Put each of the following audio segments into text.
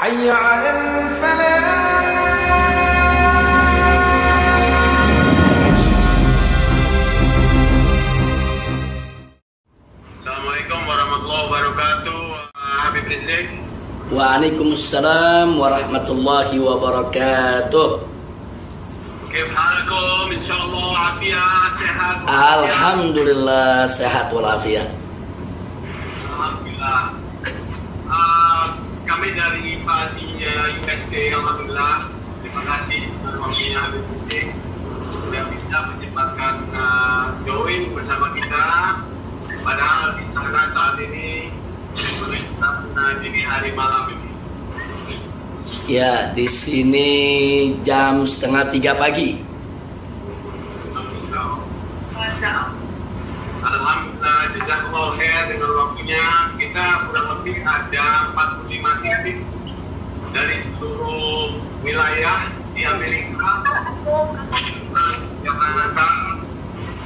حي على الفلاح. Assalamualaikum warahmatullahi wabarakatuh. Habib Rizik. Waalaikumsalam warahmatullahi wabarakatuh. Kif halakum? Insyaallah afiat, sehat. Alhamdulillah sehat walafiat. Alhamdulillah. Kami dari Padinya USD, alhamdulillah. Terima kasih waktunya Habib Rizik sudah bisa menyempatkan join bersama kita. Padahal di sana saat ini dini hari malam ini. Ya, di sini jam 2:30 pagi. Alhamdulillah, jazakallahu khair dengan waktunya. Kita kurang lebih ada 45 titik dari seluruh wilayah di Amerika, Kanada,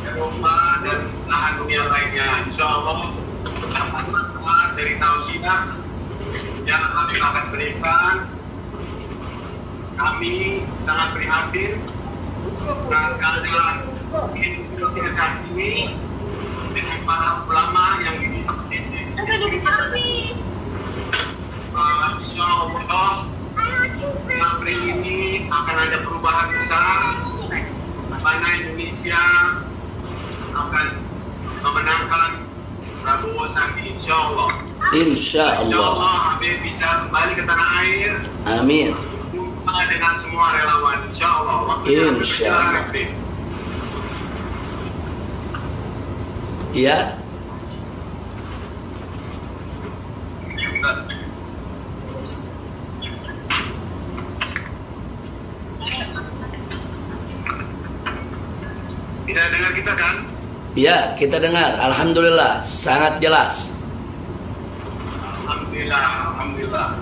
Eropa, dan belahan dunia lainnya. Insya Allah dapat manfaat dari tausiah yang kami akan berikan. Kami sangat prihatin keadaan Indonesia ini dengan para ulama yang dididik. Insya Allah April ini akan ada perubahan besar, mana Indonesia akan memenangkan Prabowo Sandi. Insya Allah. Insya Allah. Habib bisa kembali ke tanah air. Amin. Jumpa dengan semua relawan. Insya Allah. Insya Allah. Ya. Tidak dengar kita kan? Ya, kita dengar. Alhamdulillah, sangat jelas. Alhamdulillah.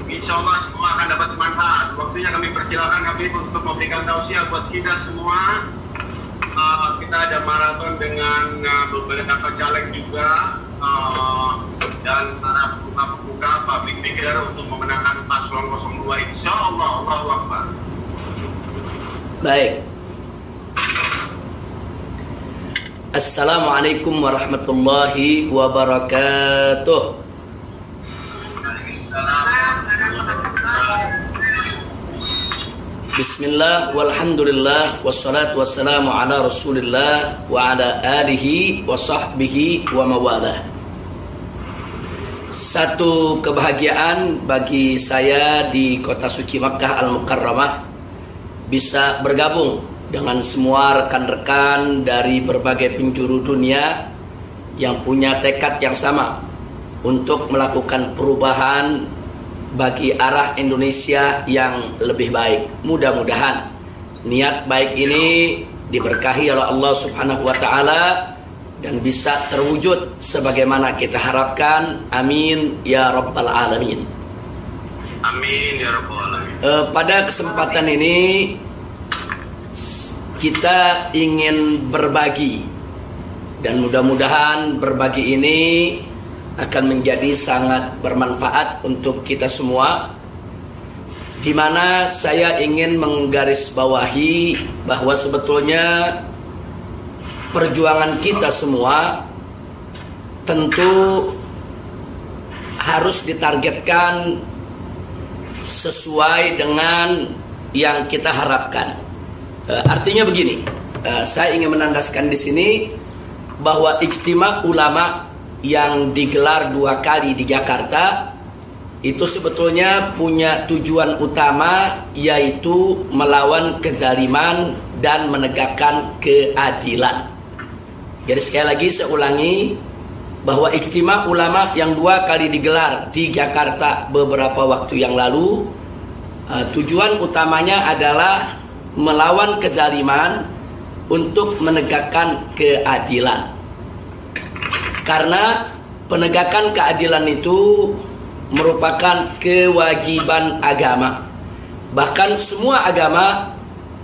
Insya Allah semua akan dapat manfaat. Waktunya kami persilakan Habib untuk memberikan tausiah buat kita semua. Kita ada maraton dengan beberapa caleg juga dan para pemuka public figure untuk memenangkan paslon 02. Insya Allah. Allahu Akbar. Baik. Assalamualaikum warahmatullahi wabarakatuh. Bismillah walhamdulillah wassalatu wassalamu ala rasulillah wa ala alihi wa sahbihi wa mawalah. Satu kebahagiaan bagi saya di kota suci Makkah Al-Mukarramah bisa bergabung dengan semua rekan-rekan dari berbagai penjuru dunia yang punya tekad yang sama untuk melakukan perubahan bagi arah Indonesia yang lebih baik. Mudah-mudahan niat baik ini diberkahi oleh Allah Subhanahu wa taala dan bisa terwujud sebagaimana kita harapkan. Amin ya rabbal alamin. Amin ya rabbal alamin. Pada kesempatan ini kita ingin berbagi dan mudah-mudahan berbagi ini akan menjadi sangat bermanfaat untuk kita semua, di mana saya ingin menggarisbawahi bahwa sebetulnya perjuangan kita semua tentu harus ditargetkan sesuai dengan yang kita harapkan. Artinya begini, saya ingin menandaskan di sini bahwa ijtima ulama yang digelar 2 kali di Jakarta itu sebetulnya punya tujuan utama, yaitu melawan kezaliman dan menegakkan keadilan. Jadi sekali lagi saya ulangi bahwa ijtima ulama yang 2 kali digelar di Jakarta beberapa waktu yang lalu, tujuan utamanya adalah melawan kezaliman untuk menegakkan keadilan. Karena penegakan keadilan itu merupakan kewajiban agama. Bahkan semua agama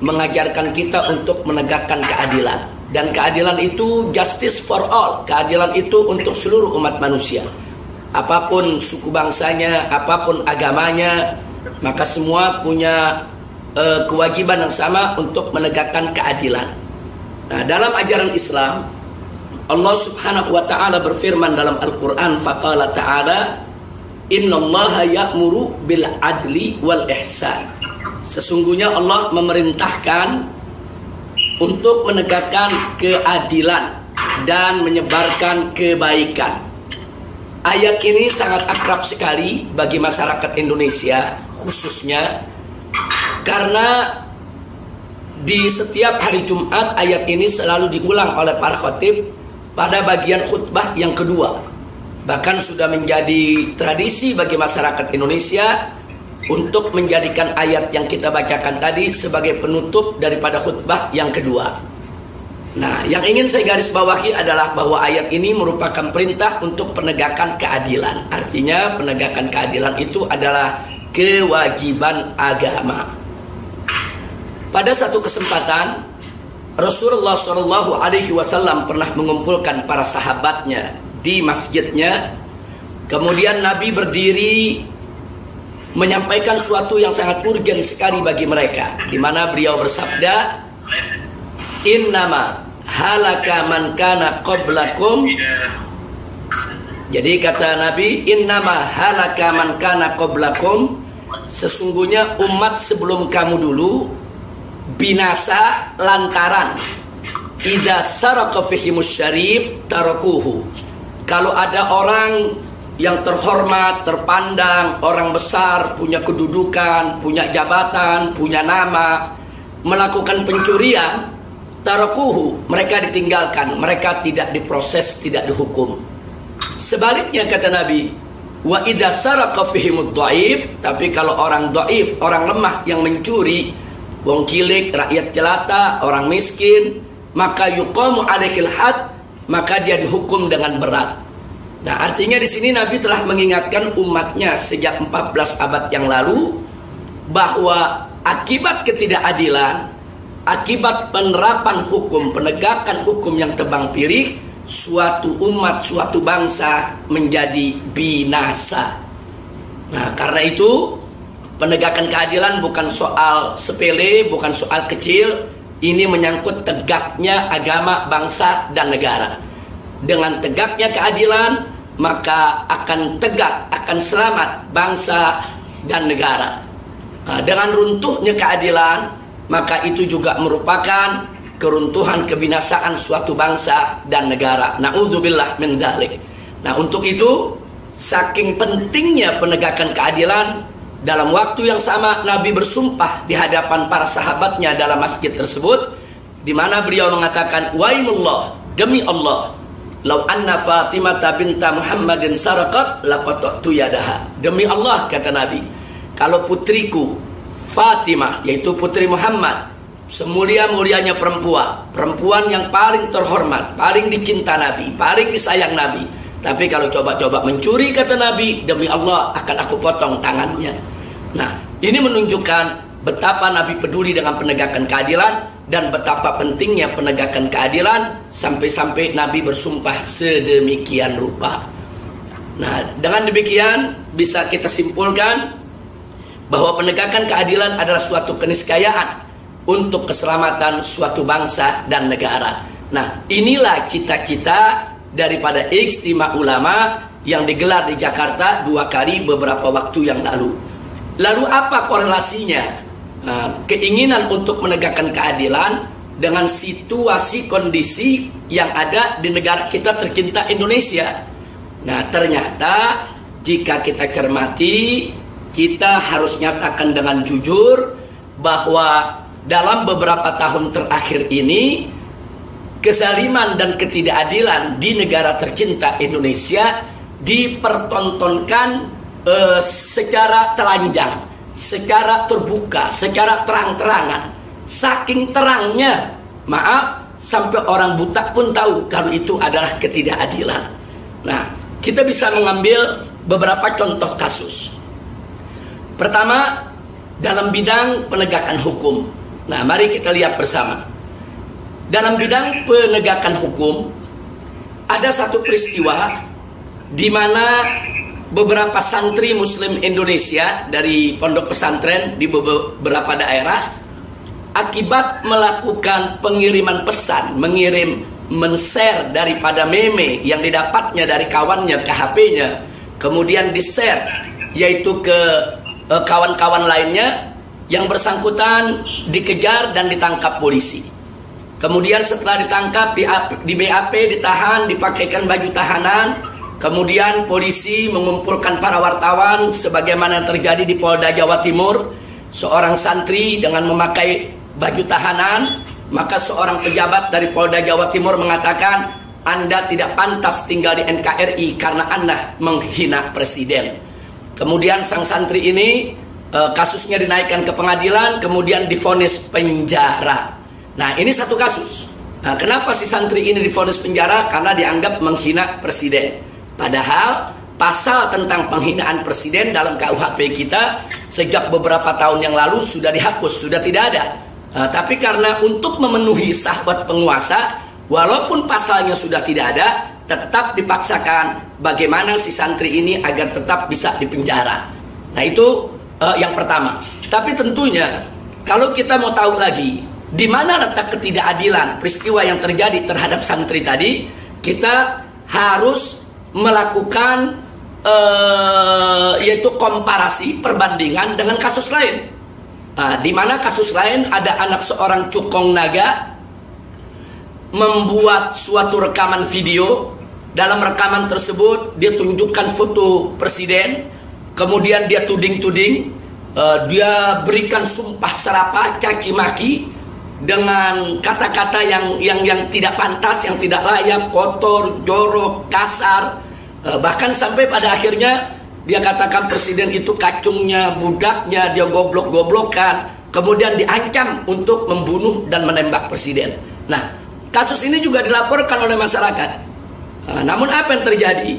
mengajarkan kita untuk menegakkan keadilan. Dan keadilan itu justice for all. Keadilan itu untuk seluruh umat manusia. apapun suku bangsanya, apapun agamanya, maka semua punya kewajiban yang sama untuk menegakkan keadilan. Nah, dalam ajaran Islam, Allah Subhanahu wa taala berfirman dalam Al-Qur'an, faqala ta'ala, innallaha ya'muru bil adli wal ihsan. Sesungguhnya Allah memerintahkan untuk menegakkan keadilan dan menyebarkan kebaikan. Ayat ini sangat akrab sekali bagi masyarakat Indonesia khususnya, karena di setiap hari Jumat ayat ini selalu diulang oleh para khatib pada bagian khutbah yang kedua. Bahkan sudah menjadi tradisi bagi masyarakat Indonesia untuk menjadikan ayat yang kita bacakan tadi sebagai penutup daripada khutbah yang kedua. Nah, yang ingin saya garis bawahi adalah bahwa ayat ini merupakan perintah untuk penegakan keadilan. Artinya penegakan keadilan itu adalah kewajiban agama. Pada satu kesempatan, Rasulullah SAW pernah mengumpulkan para sahabatnya di masjidnya. Kemudian Nabi berdiri menyampaikan suatu yang sangat urgen sekali bagi mereka, di mana beliau bersabda, innama halaka man kana qablakum. Jadi kata Nabi, innama halaka man kana qablakum, sesungguhnya umat sebelum kamu dulu binasa lantaran idza saraka fihimus syarif tarakuhu. Kalau ada orang yang terhormat, terpandang, orang besar, punya kedudukan, punya jabatan, punya nama, melakukan pencurian, tarakuhu, mereka ditinggalkan, mereka tidak diproses, tidak dihukum. Sebaliknya kata Nabi, wa idza saraka fihimud dhaif, tapi kalau orang dhaif, orang lemah yang mencuri, wong cilik, rakyat jelata, orang miskin, maka yuqamu alaihil had, maka dia dihukum dengan berat. Nah, artinya di sini Nabi telah mengingatkan umatnya sejak 14 abad yang lalu bahwa akibat ketidakadilan, akibat penerapan hukum, penegakan hukum yang tebang pilih, suatu umat, suatu bangsa menjadi binasa. Nah, karena itu penegakan keadilan bukan soal sepele, bukan soal kecil. Ini menyangkut tegaknya agama, bangsa, dan negara. Dengan tegaknya keadilan, maka akan tegak, akan selamat bangsa dan negara. Nah, dengan runtuhnya keadilan, maka itu juga merupakan keruntuhan, kebinasaan suatu bangsa dan negara. Na'udzubillah min dzalik. Nah, untuk itu, saking pentingnya penegakan keadilan, dalam waktu yang sama Nabi bersumpah di hadapan para sahabatnya dalam masjid tersebut, di mana beliau mengatakan, waimullah, demi Allah, lau anna Fatimah binta Muhammadin saraqat laqata'tu yadaha. Demi Allah, kata Nabi, kalau putriku Fatimah, yaitu putri Muhammad, semulia-mulianya perempuan yang paling terhormat, paling dicinta Nabi, paling disayang Nabi, tapi kalau coba-coba mencuri, kata Nabi, demi Allah akan aku potong tangannya. Nah, ini menunjukkan betapa Nabi peduli dengan penegakan keadilan dan betapa pentingnya penegakan keadilan sampai-sampai Nabi bersumpah sedemikian rupa. Nah, dengan demikian bisa kita simpulkan bahwa penegakan keadilan adalah suatu keniscayaan untuk keselamatan suatu bangsa dan negara. Nah, inilah cita-cita daripada Ijtima Ulama yang digelar di Jakarta 2 kali beberapa waktu yang lalu. Lalu apa korelasinya keinginan untuk menegakkan keadilan dengan situasi kondisi yang ada di negara kita tercinta Indonesia? Nah, ternyata jika kita cermati, kita harus nyatakan dengan jujur bahwa dalam beberapa tahun terakhir ini, kezaliman dan ketidakadilan di negara tercinta Indonesia dipertontonkan secara telanjang, secara terbuka, secara terang-terangan. Saking terangnya, maaf, sampai orang buta pun tahu kalau itu adalah ketidakadilan. Nah, kita bisa mengambil beberapa contoh kasus. Pertama, dalam bidang penegakan hukum. Nah, mari kita lihat bersama. Dalam bidang penegakan hukum, ada satu peristiwa di mana beberapa santri Muslim Indonesia dari pondok pesantren di beberapa daerah akibat melakukan pengiriman pesan, men-share daripada meme yang didapatnya dari kawannya ke HP-nya, kemudian di-share yaitu ke kawan-kawan lainnya, yang bersangkutan dikejar dan ditangkap polisi. Kemudian setelah ditangkap di BAP, ditahan, dipakaikan baju tahanan. Kemudian polisi mengumpulkan para wartawan sebagaimana yang terjadi di Polda Jawa Timur. Seorang santri dengan memakai baju tahanan, maka seorang pejabat dari Polda Jawa Timur mengatakan, Anda tidak pantas tinggal di NKRI karena Anda menghina presiden. Kemudian sang santri ini kasusnya dinaikkan ke pengadilan, kemudian divonis penjara. Nah, ini satu kasus. Nah, kenapa si santri ini divonis penjara? Karena dianggap menghina presiden. Padahal pasal tentang penghinaan presiden dalam KUHP kita sejak beberapa tahun yang lalu sudah dihapus, sudah tidak ada. Tapi karena untuk memenuhi syahwat penguasa, walaupun pasalnya sudah tidak ada, tetap dipaksakan bagaimana si santri ini agar tetap bisa dipenjara. Nah, itu yang pertama. Tapi tentunya kalau kita mau tahu lagi di mana letak ketidakadilan peristiwa yang terjadi terhadap santri tadi, kita harus melakukan yaitu komparasi, perbandingan dengan kasus lain. Di mana kasus lain ada anak seorang cukong naga membuat suatu rekaman video. Dalam rekaman tersebut dia tunjukkan foto presiden, kemudian dia tuding-tuding, dia berikan sumpah serapah, caci maki dengan kata-kata yang tidak pantas, yang tidak layak, kotor, jorok, kasar. Bahkan sampai pada akhirnya dia katakan presiden itu kacungnya, budaknya, dia goblok-goblokan. Kemudian diancam untuk membunuh dan menembak presiden. Nah, kasus ini juga dilaporkan oleh masyarakat. Namun apa yang terjadi?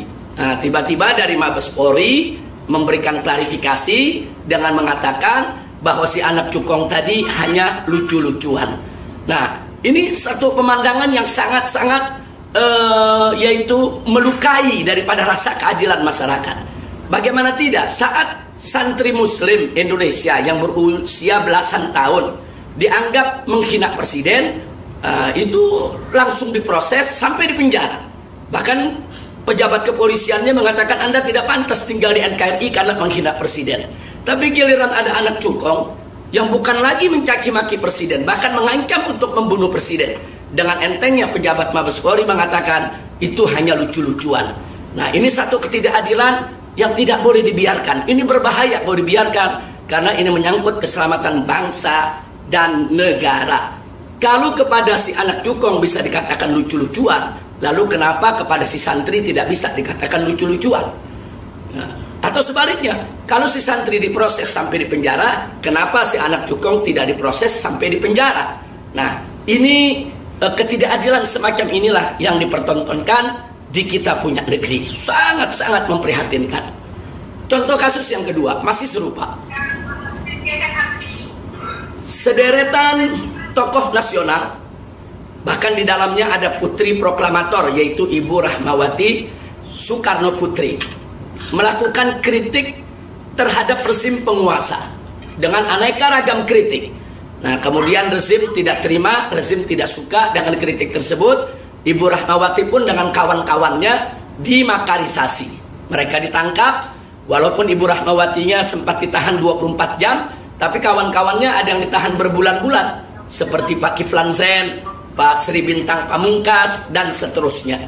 Tiba-tiba dari Mabes Polri memberikan klarifikasi dengan mengatakan bahwa si anak cukong tadi hanya lucu-lucuan. Nah, ini satu pemandangan yang sangat-sangat yaitu melukai daripada rasa keadilan masyarakat. Bagaimana tidak saat santri Muslim Indonesia yang berusia belasan tahun dianggap menghina presiden, itu langsung diproses sampai dipenjara. Bahkan pejabat kepolisiannya mengatakan Anda tidak pantas tinggal di NKRI karena menghina presiden. Tapi giliran ada anak cukong yang bukan lagi mencaci maki presiden, bahkan mengancam untuk membunuh presiden, dengan entengnya pejabat Mabes Polri mengatakan itu hanya lucu-lucuan. Nah, ini satu ketidakadilan yang tidak boleh dibiarkan. Ini berbahaya kalau dibiarkan, karena ini menyangkut keselamatan bangsa dan negara. Kalau kepada si anak cukong bisa dikatakan lucu-lucuan, lalu kenapa kepada si santri tidak bisa dikatakan lucu-lucuan? Nah, atau sebaliknya, kalau si santri diproses sampai di penjara, kenapa si anak cukong tidak diproses sampai di penjara? Nah, ini ketidakadilan semacam inilah yang dipertontonkan di kita punya negeri. Sangat-sangat memprihatinkan. Contoh kasus yang kedua masih serupa. Sederetan tokoh nasional, bahkan di dalamnya ada putri proklamator yaitu Ibu Rahmawati Soekarno Putri, melakukan kritik terhadap rezim penguasa dengan aneka ragam kritik. Nah, kemudian rezim tidak terima, rezim tidak suka dengan kritik tersebut. Ibu Rahmawati pun dengan kawan-kawannya dimakarisasi. Mereka ditangkap, walaupun Ibu Rahmawatinya sempat ditahan 24 jam, tapi kawan-kawannya ada yang ditahan berbulan-bulan, seperti Pak Kiflan Zen, Pak Sri Bintang Pamungkas, dan seterusnya.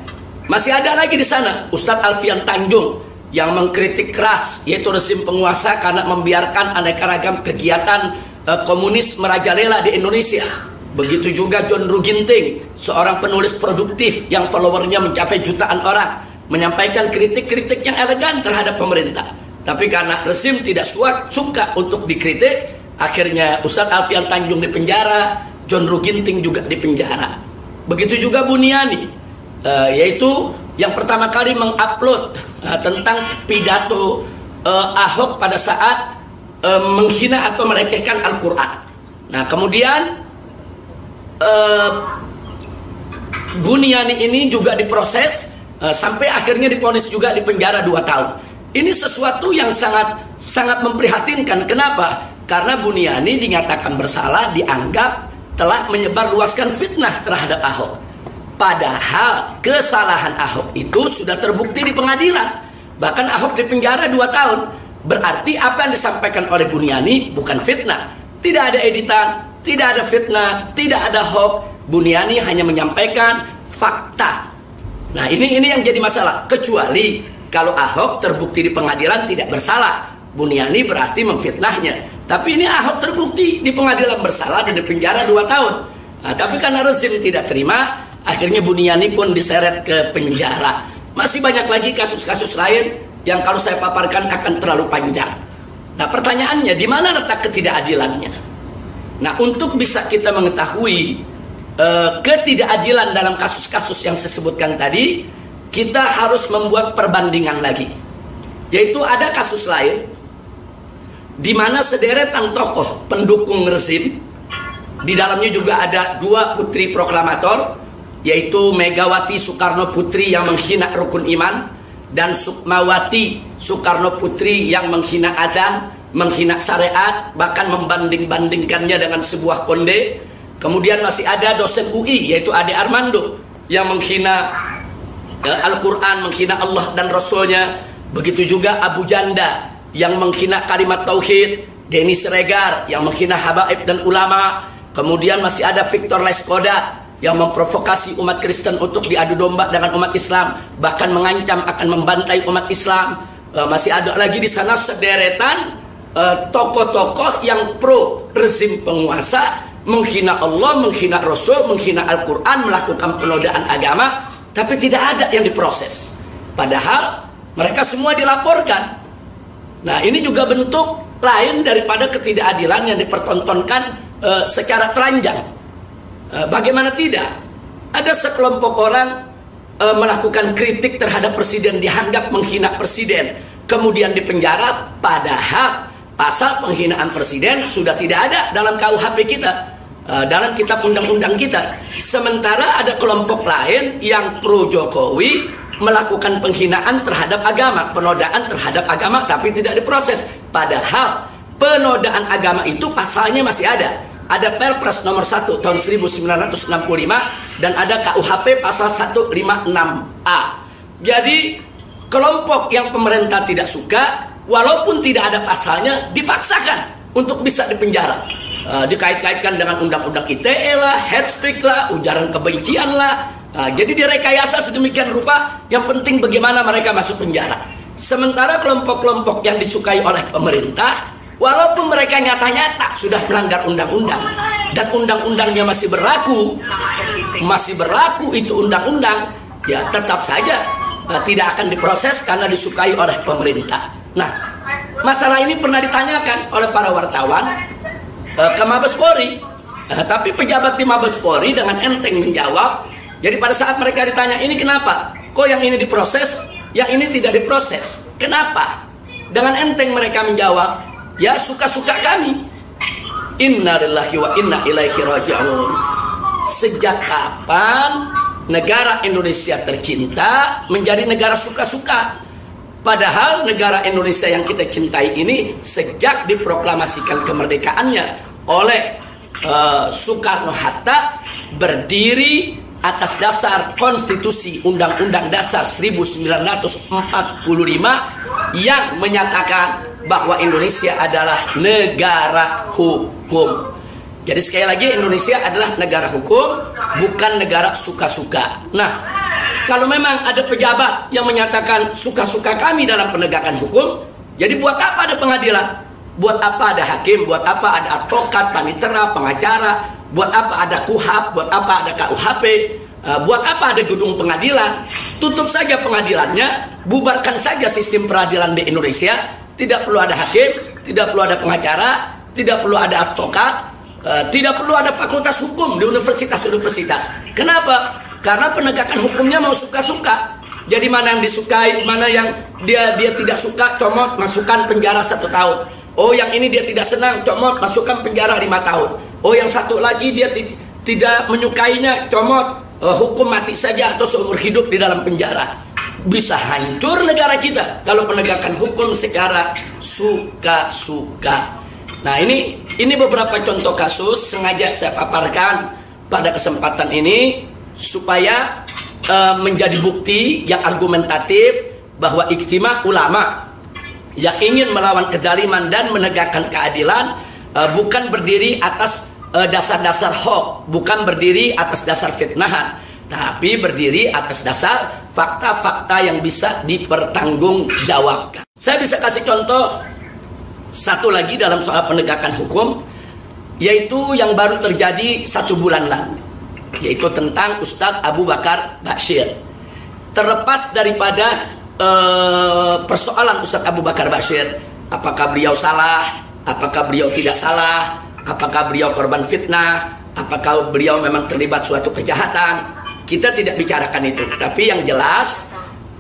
Masih ada lagi di sana Ustadz Alfian Tanjung yang mengkritik keras yaitu rezim penguasa karena membiarkan aneka ragam kegiatan komunis merajalela di Indonesia. Begitu juga John Ruginting, seorang penulis produktif yang followernya mencapai jutaan orang, menyampaikan kritik-kritik yang elegan terhadap pemerintah. Tapi karena rezim tidak suka untuk dikritik, akhirnya Ustadz Alfian Tanjung dipenjara, John Ruginting juga dipenjara. Begitu juga Buniani, yaitu yang pertama kali mengupload tentang pidato Ahok pada saat menghina atau melecehkan Al-Quran. Nah, kemudian Buniani ini juga diproses sampai akhirnya divonis juga di penjara 2 tahun. Ini sesuatu yang sangat memprihatinkan. Kenapa? Karena Buniani dinyatakan bersalah, dianggap telah menyebarluaskan fitnah terhadap Ahok. Padahal kesalahan Ahok itu sudah terbukti di pengadilan. Bahkan Ahok dipenjara 2 tahun. Berarti apa yang disampaikan oleh Buniani bukan fitnah. Tidak ada editan, tidak ada fitnah, tidak ada hoax. Buniani hanya menyampaikan fakta. Nah ini yang jadi masalah. Kecuali kalau Ahok terbukti di pengadilan tidak bersalah, Buniani berarti memfitnahnya. Tapi ini Ahok terbukti di pengadilan bersalah dan dipenjara 2 tahun. Nah, tapi karena rezim tidak terima, akhirnya Buniani pun diseret ke penjara. Masih banyak lagi kasus-kasus lain yang kalau saya paparkan akan terlalu panjang. Nah pertanyaannya, di mana letak ketidakadilannya? Nah untuk bisa kita mengetahui ketidakadilan dalam kasus-kasus yang saya sebutkan tadi, kita harus membuat perbandingan lagi. Yaitu ada kasus lain di mana sederetan tokoh pendukung rezim, di dalamnya juga ada 2 putri proklamator, yaitu Megawati Soekarno Putri yang menghina rukun iman, dan Sukmawati Soekarno Putri yang menghina adzan, menghina syariat, bahkan membanding-bandingkannya dengan sebuah konde. Kemudian masih ada dosen UI, yaitu Ade Armando, yang menghina Al-Quran, menghina Allah dan Rasulnya. Begitu juga Abu Janda yang menghina kalimat tauhid, Denny Siregar yang menghina habaib dan ulama. Kemudian masih ada Victor Leskoda yang memprovokasi umat Kristen untuk diadu domba dengan umat Islam, bahkan mengancam akan membantai umat Islam. Masih ada lagi di sana sederetan tokoh-tokoh yang pro rezim penguasa, menghina Allah, menghina Rasul, menghina Al-Quran, melakukan penodaan agama, tapi tidak ada yang diproses. Padahal mereka semua dilaporkan. Nah ini juga bentuk lain daripada ketidakadilan yang dipertontonkan secara telanjang. Bagaimana tidak? Ada sekelompok orang melakukan kritik terhadap presiden, dianggap menghina presiden, kemudian dipenjara, padahal pasal penghinaan presiden sudah tidak ada dalam KUHP kita, dalam kitab undang-undang kita. Sementara ada kelompok lain yang pro Jokowi melakukan penghinaan terhadap agama, penodaan terhadap agama, tapi tidak diproses. Padahal penodaan agama itu pasalnya masih ada. Ada Perpres nomor 1 tahun 1965 dan ada KUHP pasal 156A. Jadi kelompok yang pemerintah tidak suka, walaupun tidak ada pasalnya, dipaksakan untuk bisa dipenjara. Dikait-kaitkan dengan undang-undang ITE lah, hate speech lah, ujaran kebencian lah. Jadi direkayasa sedemikian rupa, yang penting bagaimana mereka masuk penjara. Sementara kelompok-kelompok yang disukai oleh pemerintah, walaupun mereka nyata-nyata sudah melanggar undang-undang dan undang-undangnya masih berlaku itu undang-undang, ya tetap saja tidak akan diproses karena disukai oleh pemerintah. Nah, masalah ini pernah ditanyakan oleh para wartawan ke Mabes Polri, tapi pejabat di Mabes Polri dengan enteng menjawab. Jadi pada saat mereka ditanya, ini kenapa? Kok yang ini diproses, yang ini tidak diproses? Kenapa? Dengan enteng mereka menjawab, ya suka-suka kami. Inna lillahi wa inna ilaihi raji'un. Sejak kapan negara Indonesia tercinta menjadi negara suka-suka? Padahal negara Indonesia yang kita cintai ini sejak diproklamasikan kemerdekaannya oleh Soekarno-Hatta berdiri atas dasar konstitusi Undang-Undang Dasar 1945 yang menyatakan bahwa Indonesia adalah negara hukum. Jadi sekali lagi, Indonesia adalah negara hukum, bukan negara suka-suka. Nah, kalau memang ada pejabat yang menyatakan suka-suka kami dalam penegakan hukum, jadi buat apa ada pengadilan? Buat apa ada hakim? Buat apa ada advokat, panitera, pengacara? Buat apa ada KUHP? Buat apa ada KUHP? Buat apa ada gedung pengadilan? Tutup saja pengadilannya, bubarkan saja sistem peradilan di Indonesia. Tidak perlu ada hakim, tidak perlu ada pengacara, tidak perlu ada advokat, tidak perlu ada fakultas hukum di universitas-universitas. Kenapa? Karena penegakan hukumnya mau suka-suka. Jadi mana yang disukai, mana yang dia tidak suka, comot, masukkan penjara 1 tahun. Oh yang ini dia tidak senang, comot, masukkan penjara 5 tahun. Oh yang satu lagi dia tidak menyukainya, comot, hukum mati saja atau seumur hidup di dalam penjara. bisa hancur negara kita kalau penegakan hukum secara suka-suka. Nah, ini beberapa contoh kasus sengaja saya paparkan pada kesempatan ini supaya menjadi bukti yang argumentatif bahwa ijtima ulama yang ingin melawan kezaliman dan menegakkan keadilan bukan berdiri atas dasar-dasar hoax, bukan berdiri atas dasar fitnahan, tapi berdiri atas dasar fakta-fakta yang bisa dipertanggungjawabkan. Saya bisa kasih contoh satu lagi dalam soal penegakan hukum, yaitu yang baru terjadi 1 bulan lalu, yaitu tentang Ustadz Abu Bakar Bashir. Terlepas daripada persoalan Ustadz Abu Bakar Bashir, apakah beliau salah, apakah beliau tidak salah, apakah beliau korban fitnah, apakah beliau memang terlibat suatu kejahatan, kita tidak bicarakan itu. Tapi yang jelas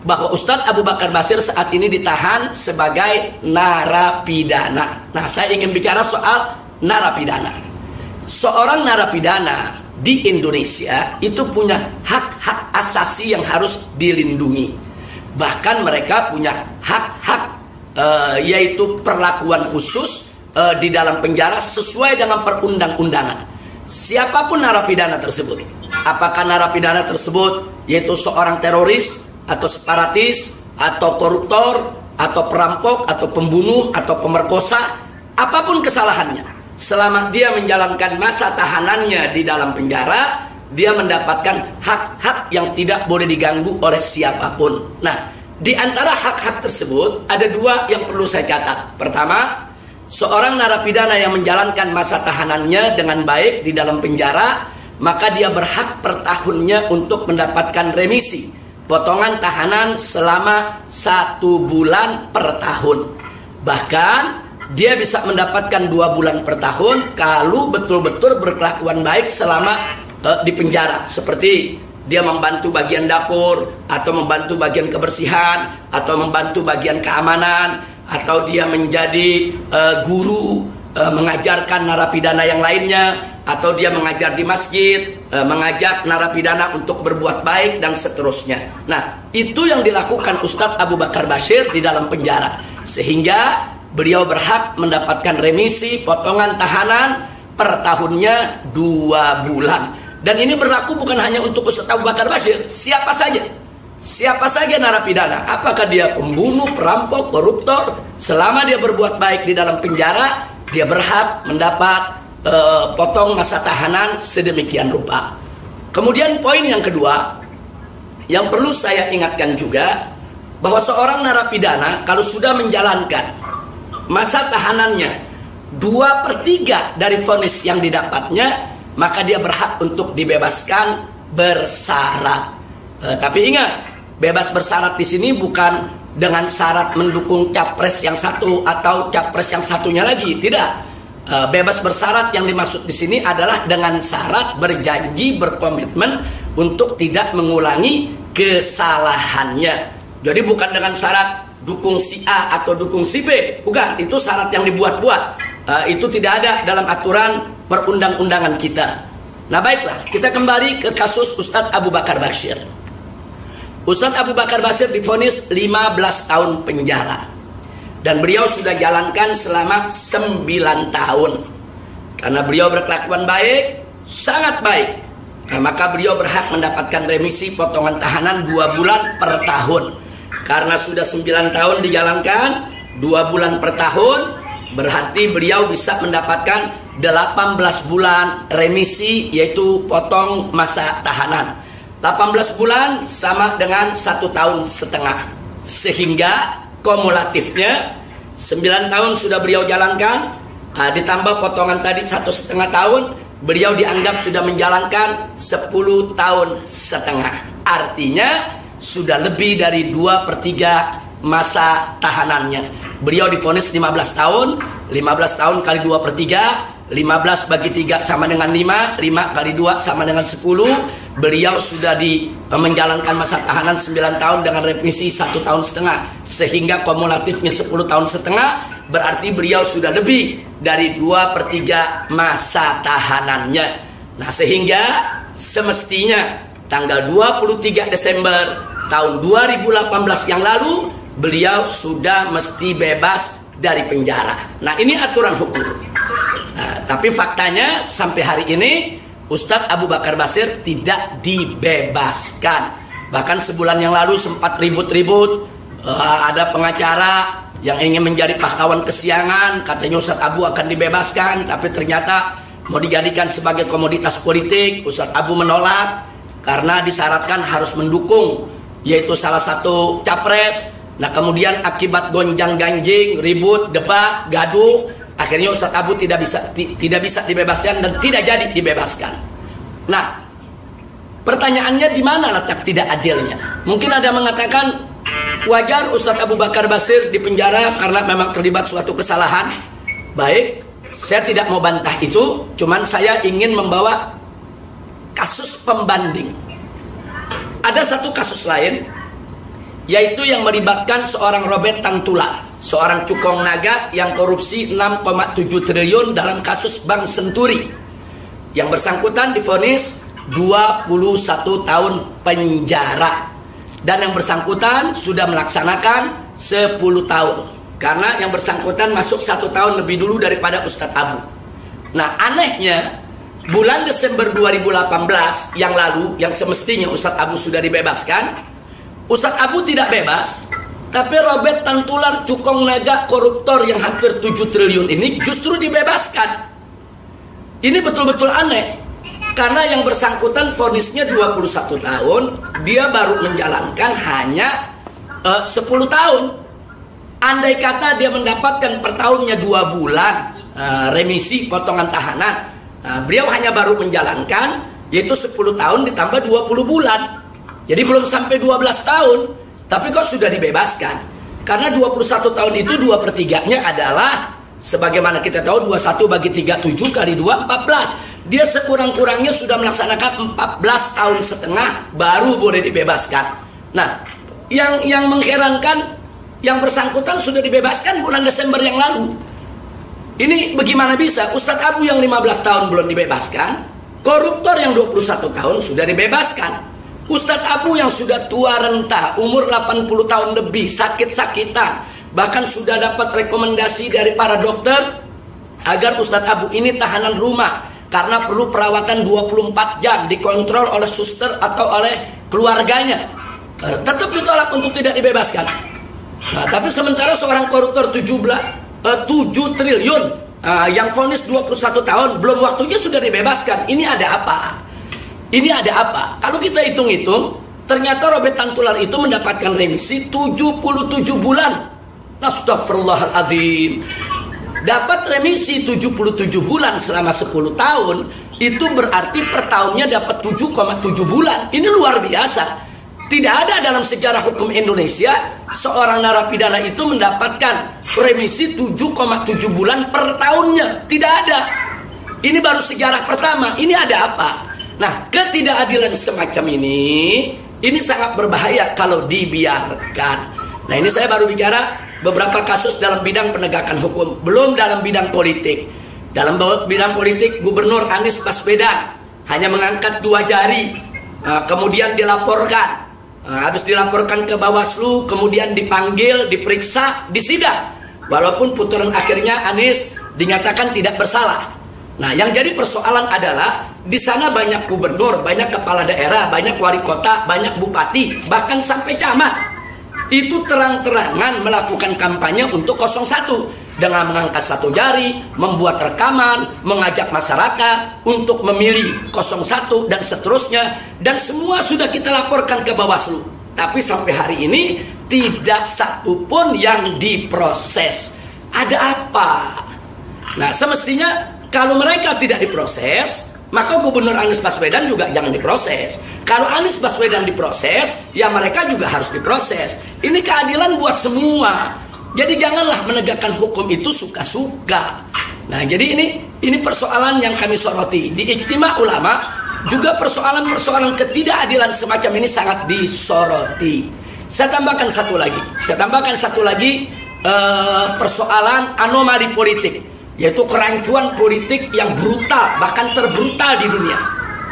bahwa Ustadz Abu Bakar Bashir saat ini ditahan sebagai narapidana. Nah, saya ingin bicara soal narapidana. Seorang narapidana di Indonesia itu punya hak-hak asasi yang harus dilindungi. Bahkan mereka punya hak-hak yaitu perlakuan khusus di dalam penjara sesuai dengan perundang-undangan. Siapapun narapidana tersebut, apakah narapidana tersebut yaitu seorang teroris atau separatis atau koruptor atau perampok atau pembunuh atau pemerkosa, apapun kesalahannya, selama dia menjalankan masa tahanannya di dalam penjara, dia mendapatkan hak-hak yang tidak boleh diganggu oleh siapapun. Nah, di antara hak-hak tersebut ada 2 yang perlu saya catat. Pertama, seorang narapidana yang menjalankan masa tahanannya dengan baik di dalam penjara, maka dia berhak per tahunnya untuk mendapatkan remisi, potongan tahanan selama 1 bulan per tahun. Bahkan dia bisa mendapatkan 2 bulan per tahun kalau betul-betul berkelakuan baik selama di penjara, seperti dia membantu bagian dapur, atau membantu bagian kebersihan, atau membantu bagian keamanan, atau dia menjadi guru mengajarkan narapidana yang lainnya, atau dia mengajar di masjid, mengajak narapidana untuk berbuat baik dan seterusnya. Nah, itu yang dilakukan Ustadz Abu Bakar Bashir di dalam penjara, sehingga beliau berhak mendapatkan remisi potongan tahanan per tahunnya 2 bulan. Dan ini berlaku bukan hanya untuk Ustadz Abu Bakar Bashir, siapa saja narapidana, apakah dia pembunuh, perampok, koruptor, selama dia berbuat baik di dalam penjara, dia berhak mendapat potong masa tahanan sedemikian rupa. Kemudian poin yang kedua yang perlu saya ingatkan juga, bahwa seorang narapidana kalau sudah menjalankan masa tahanannya 2/3 dari vonis yang didapatnya, maka dia berhak untuk dibebaskan bersyarat. Tapi ingat, bebas bersyarat di sini bukan dengan syarat mendukung capres yang satu atau capres yang satunya lagi, tidak. Bebas bersyarat yang dimaksud di sini adalah dengan syarat berjanji, berkomitmen untuk tidak mengulangi kesalahannya. Jadi bukan dengan syarat dukung si A atau dukung si B, bukan. Itu syarat yang dibuat-buat. Itu tidak ada dalam aturan perundang-undangan kita. Nah, baiklah, kita kembali ke kasus Ustadz Abu Bakar Bashir. Ustadz Abu Bakar Bashir divonis 15 tahun penjara, dan beliau sudah jalankan selama 9 tahun. Karena beliau berkelakuan baik, sangat baik, nah, maka beliau berhak mendapatkan remisi potongan tahanan 2 bulan per tahun. Karena sudah 9 tahun dijalankan, 2 bulan per tahun, berarti beliau bisa mendapatkan 18 bulan remisi, yaitu potong masa tahanan. 18 bulan sama dengan 1,5 tahun. Sehingga kumulatifnya 9 tahun sudah beliau jalankan, ditambah potongan tadi 1,5 tahun, beliau dianggap sudah menjalankan 10,5 tahun. Artinya sudah lebih dari 2/3 masa tahanannya. Beliau divonis 15 tahun, 15 tahun kali 2/3, 15 bagi 3 sama dengan 5, 5 kali 2 sama dengan 10. Beliau sudah menjalankan masa tahanan 9 tahun dengan remisi 1,5 tahun. Sehingga kumulatifnya 10,5 tahun, berarti beliau sudah lebih dari 2/3 masa tahanannya. Nah, sehingga semestinya tanggal 23 Desember tahun 2018 yang lalu beliau sudah mesti bebas dari penjara. Nah, ini aturan hukum. Nah, tapi faktanya sampai hari ini Ustadz Abu Bakar Basir tidak dibebaskan. Bahkan sebulan yang lalu sempat ribut-ribut, ada pengacara yang ingin menjadi pahlawan kesiangan, katanya Ustadz Abu akan dibebaskan, tapi ternyata mau dijadikan sebagai komoditas politik. Ustadz Abu menolak karena disyaratkan harus mendukung, yaitu salah satu capres. Nah, kemudian akibat gonjang-ganjing, ribut, debat, gaduh, akhirnya Ustadz Abu tidak bisa dibebaskan dan tidak jadi dibebaskan. Nah, pertanyaannya di mana letak tidak adilnya? Mungkin ada mengatakan wajar Ustadz Abu Bakar Basir dipenjara karena memang terlibat suatu kesalahan. Baik, saya tidak mau bantah itu, cuman saya ingin membawa kasus pembanding. Ada satu kasus lain, yaitu yang melibatkan seorang Robert Tantular, seorang cukong naga yang korupsi 6,7 triliun dalam kasus Bank Senturi. Yang bersangkutan divonis 21 tahun penjara. Dan yang bersangkutan sudah melaksanakan 10 tahun. Karena yang bersangkutan masuk 1 tahun lebih dulu daripada Ustadz Abu. Nah, anehnya bulan Desember 2018 yang lalu, yang semestinya Ustadz Abu sudah dibebaskan, Ustadz Abu tidak bebas, tapi Robert Tantular, cukong naga koruptor yang hampir 7 triliun ini justru dibebaskan. Ini betul-betul aneh. Karena yang bersangkutan vonisnya 21 tahun, dia baru menjalankan hanya 10 tahun. Andai kata dia mendapatkan per tahunnya 2 bulan remisi potongan tahanan, beliau hanya baru menjalankan yaitu 10 tahun ditambah 20 bulan. Jadi belum sampai 12 tahun, tapi kok sudah dibebaskan. Karena 21 tahun itu 2/3-nya adalah, sebagaimana kita tahu 21 bagi 37 kali 2, 14. Dia sekurang-kurangnya sudah melaksanakan 14 tahun setengah baru boleh dibebaskan. Nah, yang mengherankan, yang bersangkutan sudah dibebaskan bulan Desember yang lalu. Ini bagaimana bisa? Ustadz Abu yang 15 tahun belum dibebaskan, koruptor yang 21 tahun sudah dibebaskan. Ustadz Abu yang sudah tua renta, umur 80 tahun lebih, sakit-sakitan, bahkan sudah dapat rekomendasi dari para dokter agar Ustadz Abu ini tahanan rumah karena perlu perawatan 24 jam, dikontrol oleh suster atau oleh keluarganya. Tetap ditolak untuk tidak dibebaskan. Nah, tapi sementara seorang koruptor 7 triliun yang vonis 21 tahun belum waktunya sudah dibebaskan. Ini ada apa? Ini ada apa? Kalau kita hitung-hitung, ternyata Robert Tantular itu mendapatkan remisi 77 bulan. Astagfirullahaladzim. Dapat remisi 77 bulan selama 10 tahun, itu berarti per tahunnya dapat 7,7 bulan. Ini luar biasa. Tidak ada dalam sejarah hukum Indonesia seorang narapidana itu mendapatkan remisi 7,7 bulan per tahunnya. Tidak ada. Ini baru sejarah pertama. Ini ada apa? Nah, ketidakadilan semacam ini sangat berbahaya kalau dibiarkan. Nah, ini saya baru bicara beberapa kasus dalam bidang penegakan hukum, belum dalam bidang politik. Dalam bidang politik, Gubernur Anies Baswedan hanya mengangkat 2 jari, kemudian dilaporkan, habis dilaporkan ke Bawaslu, kemudian dipanggil, diperiksa, disidang. Walaupun putusan akhirnya Anies dinyatakan tidak bersalah. Nah, yang jadi persoalan adalah di sana banyak gubernur, banyak kepala daerah, banyak wali kota, banyak bupati, bahkan sampai camat. Itu terang-terangan melakukan kampanye untuk 01 dengan mengangkat 1 jari, membuat rekaman, mengajak masyarakat untuk memilih 01 dan seterusnya, dan semua sudah kita laporkan ke Bawaslu. Tapi sampai hari ini tidak satu pun yang diproses. Ada apa? Nah, semestinya kalau mereka tidak diproses, maka Gubernur Anies Baswedan juga jangan diproses. Kalau Anies Baswedan diproses, ya mereka juga harus diproses. Ini keadilan buat semua. Jadi janganlah menegakkan hukum itu suka-suka. Nah, jadi ini persoalan yang kami soroti. Di Ijtima Ulama juga persoalan-persoalan ketidakadilan semacam ini sangat disoroti. Saya tambahkan satu lagi persoalan anomali politik, yaitu kerancuan politik yang brutal, bahkan terbrutal di dunia,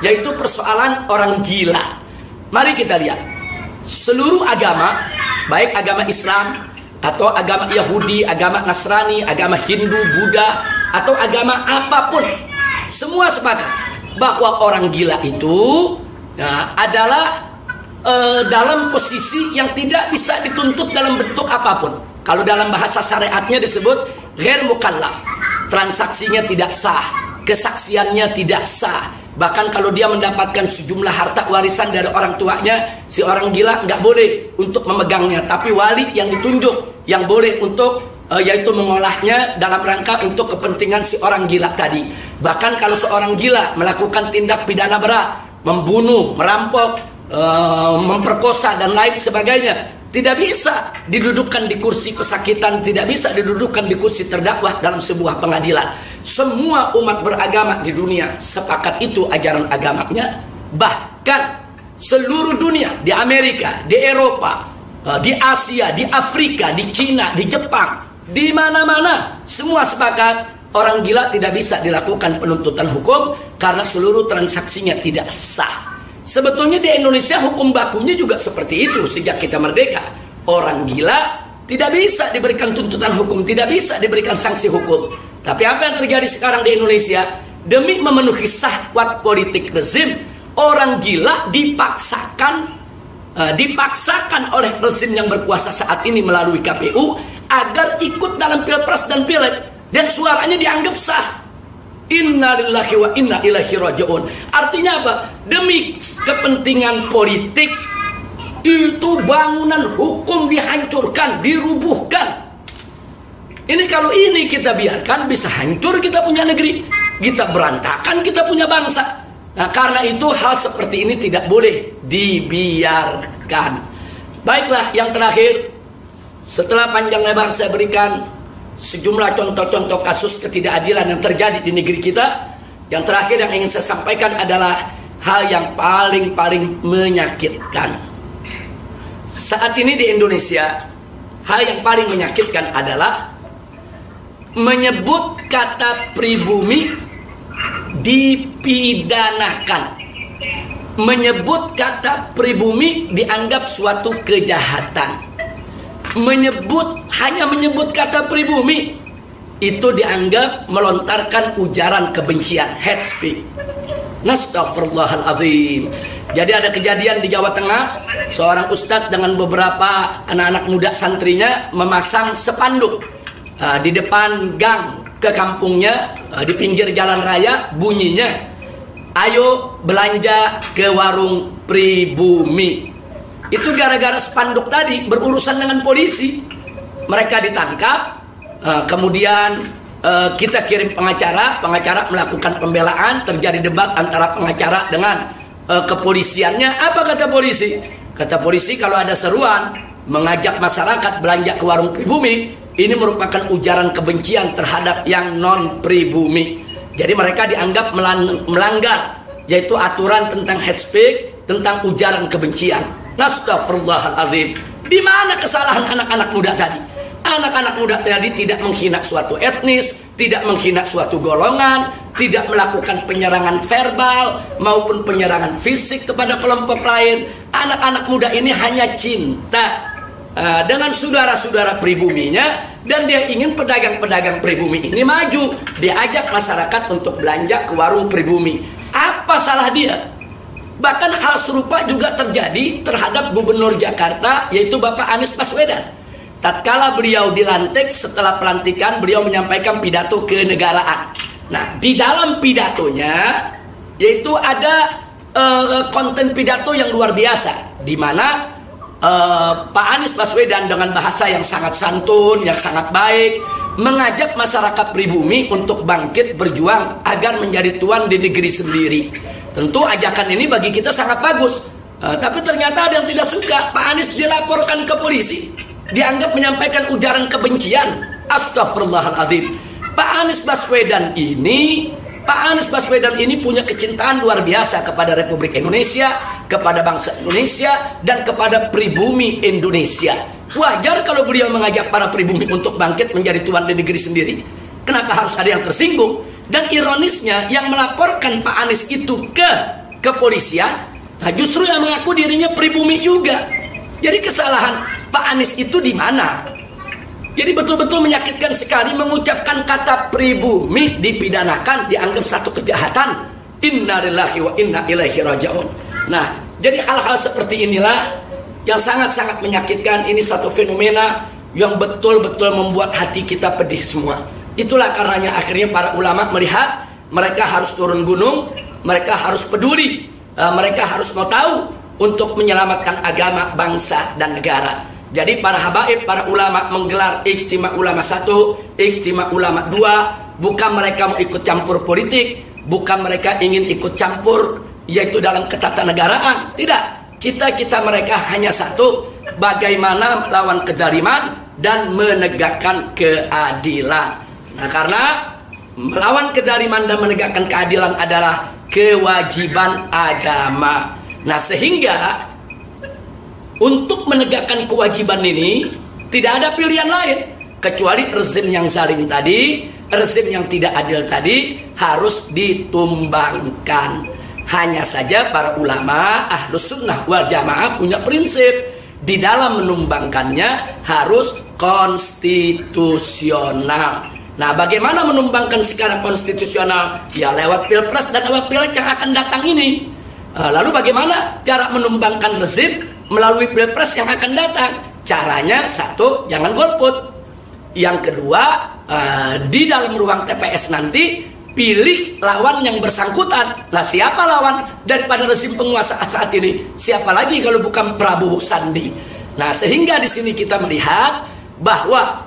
yaitu persoalan orang gila. Mari kita lihat. seluruh agama, baik agama Islam atau agama Yahudi, agama Nasrani, agama Hindu, Buddha, atau agama apapun, semua sepakat bahwa orang gila itu adalah dalam posisi yang tidak bisa dituntut dalam bentuk apapun. Kalau dalam bahasa syariatnya disebut ghair mukallaf, transaksinya tidak sah, kesaksiannya tidak sah. Bahkan kalau dia mendapatkan sejumlah harta warisan dari orang tuanya, si orang gila nggak boleh untuk memegangnya, tapi wali yang ditunjuk yang boleh untuk yaitu mengolahnya dalam rangka untuk kepentingan si orang gila tadi. Bahkan kalau seorang gila melakukan tindak pidana berat, membunuh, merampok, memperkosa dan lain sebagainya, tidak bisa didudukkan di kursi pesakitan, tidak bisa didudukkan di kursi terdakwa dalam sebuah pengadilan. Semua umat beragama di dunia sepakat itu ajaran agamanya. Bahkan seluruh dunia, di Amerika, di Eropa, di Asia, di Afrika, di Cina, di Jepang, di mana-mana semua sepakat orang gila tidak bisa dilakukan penuntutan hukum karena seluruh transaksinya tidak sah. Sebetulnya di Indonesia hukum bakunya juga seperti itu sejak kita merdeka. Orang gila tidak bisa diberikan tuntutan hukum, tidak bisa diberikan sanksi hukum. Tapi apa yang terjadi sekarang di Indonesia? Demi memenuhi syahwat politik rezim, orang gila dipaksakan oleh rezim yang berkuasa saat ini melalui KPU agar ikut dalam pilpres dan pileg, dan suaranya dianggap sah. Inna lillahi wa inna ilaihi raji'un. Artinya apa? Demi kepentingan politik itu bangunan hukum dihancurkan, dirubuhkan. Ini kalau ini kita biarkan bisa hancur kita punya negeri, kita berantakan kita punya bangsa. Nah, karena itu hal seperti ini tidak boleh dibiarkan. Baiklah, yang terakhir, setelah panjang lebar saya berikan sejumlah contoh-contoh kasus ketidakadilan yang terjadi di negeri kita, yang terakhir yang ingin saya sampaikan adalah hal yang paling menyakitkan. Saat ini di Indonesia, hal yang paling menyakitkan adalah menyebut kata pribumi dipidanakan. Menyebut kata pribumi dianggap suatu kejahatan. Hanya menyebut kata pribumi itu dianggap melontarkan ujaran kebencian, hate speech. Nastaghfirullahaladzim. Jadi ada kejadian di Jawa Tengah, seorang ustadz dengan beberapa anak-anak muda santrinya memasang spanduk di depan gang ke kampungnya, di pinggir jalan raya, bunyinya, ayo belanja ke warung pribumi. Itu gara-gara spanduk tadi berurusan dengan polisi. Mereka ditangkap, kemudian kita kirim pengacara melakukan pembelaan, terjadi debat antara pengacara dengan kepolisiannya. Apa kata polisi? Kata polisi, kalau ada seruan mengajak masyarakat belanja ke warung pribumi, ini merupakan ujaran kebencian terhadap yang non pribumi. Jadi mereka dianggap melanggar, yaitu aturan tentang hate speech, tentang ujaran kebencian. Nastaghfirullahaladzim. Di mana kesalahan anak-anak muda tadi? Anak-anak muda tadi tidak menghina suatu etnis, tidak menghina suatu golongan, tidak melakukan penyerangan verbal maupun penyerangan fisik kepada kelompok lain. Anak-anak muda ini hanya cinta dengan saudara-saudara pribuminya, dan dia ingin pedagang-pedagang pribumi ini maju. Dia ajak masyarakat untuk belanja ke warung pribumi. Apa salah dia? Bahkan hal serupa juga terjadi terhadap Gubernur Jakarta, yaitu Bapak Anies Baswedan. Tatkala beliau dilantik, setelah pelantikan beliau menyampaikan pidato kenegaraan. Nah, di dalam pidatonya yaitu ada konten pidato yang luar biasa, di mana Pak Anies Baswedan dengan bahasa yang sangat santun, yang sangat baik, mengajak masyarakat pribumi untuk bangkit berjuang agar menjadi tuan di negeri sendiri. Tentu ajakan ini bagi kita sangat bagus, tapi ternyata ada yang tidak suka. Pak Anies dilaporkan ke polisi, dianggap menyampaikan ujaran kebencian. Astagfirullahaladzim. Pak Anies Baswedan ini punya kecintaan luar biasa kepada Republik Indonesia, kepada bangsa Indonesia, dan kepada pribumi Indonesia. Wajar kalau beliau mengajak para pribumi untuk bangkit menjadi tuan di negeri sendiri. Kenapa harus ada yang tersinggung? Dan ironisnya, yang melaporkan Pak Anies itu ke kepolisian, nah justru yang mengaku dirinya pribumi juga. Jadi kesalahan Pak Anies itu di mana? Jadi betul-betul menyakitkan sekali mengucapkan kata pribumi dipidanakan, dianggap satu kejahatan. Innalillahi wa inna ilaihi raji'un. Nah, jadi hal-hal seperti inilah yang sangat-sangat menyakitkan. Ini satu fenomena yang betul-betul membuat hati kita pedih semua. Itulah karenanya akhirnya para ulama melihat mereka harus turun gunung, mereka harus peduli, mereka harus mau tahu untuk menyelamatkan agama, bangsa, dan negara. Jadi para habaib, para ulama menggelar Ijtima Ulama 1, Ijtima Ulama 2, bukan mereka mau ikut campur politik, bukan mereka ingin ikut campur yaitu dalam ketatanegaraan. Tidak, cita-cita mereka hanya satu, bagaimana melawan kezaliman dan menegakkan keadilan. Nah, karena melawan kezaliman dan menegakkan keadilan adalah kewajiban agama. Nah, sehingga untuk menegakkan kewajiban ini tidak ada pilihan lain kecuali rezim yang zalim tadi, rezim yang tidak adil tadi harus ditumbangkan. Hanya saja para ulama Ahlus Sunnah wal Jamaah punya prinsip, di dalam menumbangkannya harus konstitusional. Nah, bagaimana menumbangkan secara konstitusional? Ya lewat pilpres dan lewat pileg yang akan datang ini. Lalu bagaimana cara menumbangkan rezim melalui pilpres yang akan datang? Caranya satu, jangan golput. Yang kedua, di dalam ruang TPS nanti pilih lawan yang bersangkutan. Nah, siapa lawan daripada rezim penguasa saat ini? Siapa lagi kalau bukan Prabowo Sandi? Nah, sehingga di sini kita melihat bahwa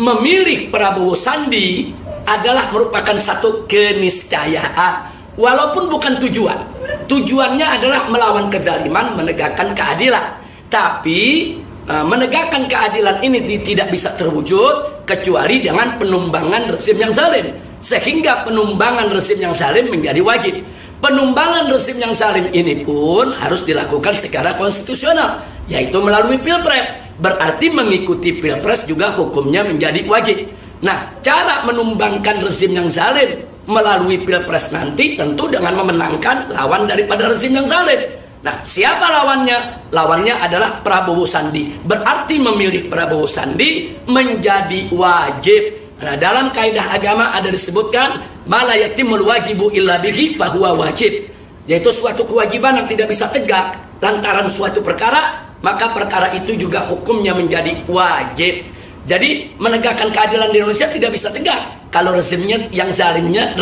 memilih Prabowo Sandi adalah merupakan satu keniscayaan, walaupun bukan tujuan. Tujuannya adalah melawan kezaliman, menegakkan keadilan. Tapi menegakkan keadilan ini tidak bisa terwujud kecuali dengan penumbangan rezim yang zalim. Sehingga penumbangan rezim yang zalim menjadi wajib. Penumbangan rezim yang zalim ini pun harus dilakukan secara konstitusional, yaitu melalui pilpres. Berarti mengikuti pilpres juga hukumnya menjadi wajib. Nah, cara menumbangkan rezim yang zalim melalui pilpres nanti tentu dengan memenangkan lawan daripada rezim yang zalim. Nah, siapa lawannya? Lawannya adalah Prabowo Sandi. Berarti memilih Prabowo Sandi menjadi wajib. Nah, dalam kaidah agama ada disebutkan mala yatimul wajibu illa bihi fahuwa wajib, yaitu suatu kewajiban yang tidak bisa tegak lantaran suatu perkara, maka perkara itu juga hukumnya menjadi wajib. Jadi menegakkan keadilan di Indonesia tidak bisa tegak kalau rezim yang zalimnya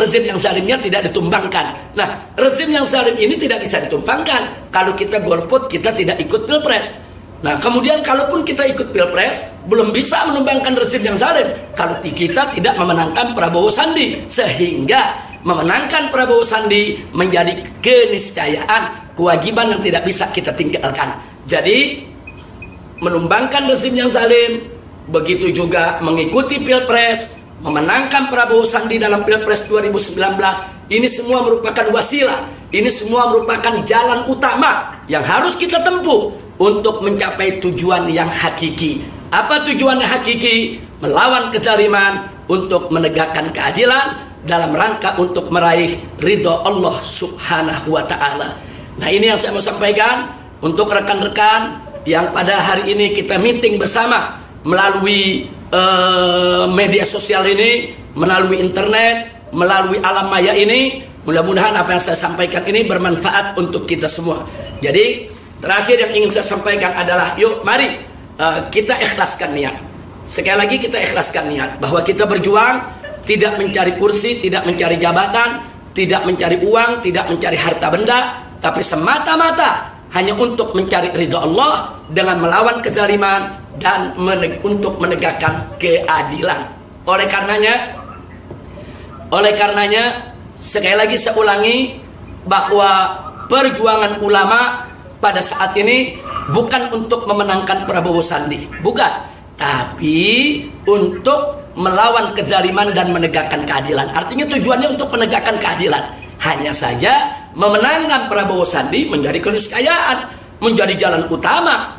tidak ditumbangkan. Nah, rezim yang zalim ini tidak bisa ditumbangkan kalau kita golput, kita tidak ikut pilpres. Nah, kemudian kalaupun kita ikut pilpres, belum bisa menumbangkan rezim yang zalim kalau kita tidak memenangkan Prabowo Sandi. Sehingga memenangkan Prabowo Sandi menjadi keniscayaan, kewajiban yang tidak bisa kita tinggalkan. Jadi menumbangkan rezim yang zalim, begitu juga mengikuti pilpres, memenangkan Prabowo Sandi dalam pilpres 2019, ini semua merupakan wasilah, ini semua merupakan jalan utama yang harus kita tempuh untuk mencapai tujuan yang hakiki. Apa tujuan yang hakiki? Melawan kezaliman, untuk menegakkan keadilan dalam rangka untuk meraih ridho Allah Subhanahu wa Ta'ala. Nah, ini yang saya mau sampaikan untuk rekan-rekan yang pada hari ini kita meeting bersama melalui media sosial ini, melalui internet, melalui alam maya ini. Mudah-mudahan apa yang saya sampaikan ini bermanfaat untuk kita semua. Jadi terakhir yang ingin saya sampaikan adalah yuk mari kita ikhlaskan niat. Sekali lagi kita ikhlaskan niat bahwa kita berjuang tidak mencari kursi, tidak mencari jabatan, tidak mencari uang, tidak mencari harta benda, tapi semata-mata hanya untuk mencari ridha Allah dengan melawan kezaliman dan untuk menegakkan keadilan. Oleh karenanya sekali lagi saya ulangi bahwa perjuangan ulama pada saat ini bukan untuk memenangkan Prabowo Sandi, bukan, tapi untuk melawan kezaliman dan menegakkan keadilan. Artinya tujuannya untuk menegakkan keadilan. Hanya saja memenangkan Prabowo Sandi menjadi keniscayaan, menjadi jalan utama